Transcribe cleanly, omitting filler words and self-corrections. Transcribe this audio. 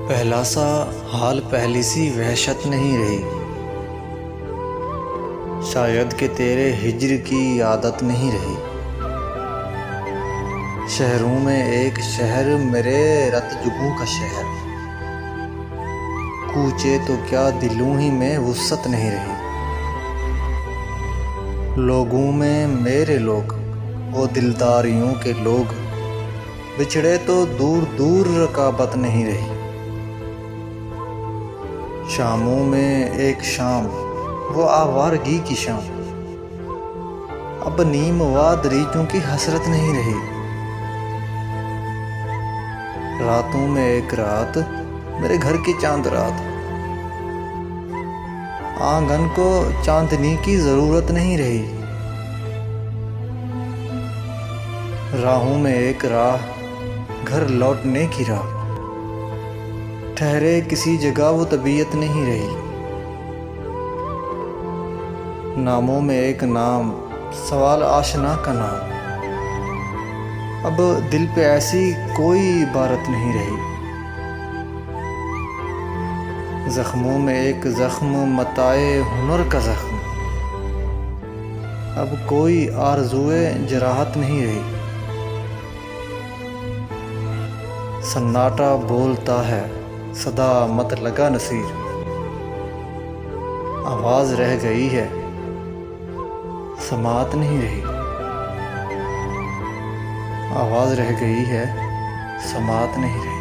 पहला सा हाल पहली सी वहशत नहीं रही। शायद कि तेरे हिज्र की आदत नहीं रही। शहरों में एक शहर मेरे रत जुगों का शहर। कूचे तो क्या दिलों ही में वुसअत नहीं रही। लोगों में मेरे लोग वो दिलदारियों के लोग। बिछड़े तो दूर दूर रकाबत नहीं रही। शामों में एक शाम वो आवारगी की शाम। अब नीम वाद रीतों की हसरत नहीं रही। रातों में एक रात मेरे घर की चांद रात। आंगन को चांदनी की जरूरत नहीं रही। राहों में एक राह घर लौटने की राह। ठहरे किसी जगह वो तबीयत नहीं रही। नामों में एक नाम सवाल आशना का नाम। अब दिल पे ऐसी कोई इबारत नहीं रही। जख्मों में एक जख्म मताए हुनर का जख्म। अब कोई आरज़ुए जराहत नहीं रही। सन्नाटा बोलता है सदा मत लगा नसीर। आवाज रह गई है समात नहीं रही। आवाज रह गई है समात नहीं रही।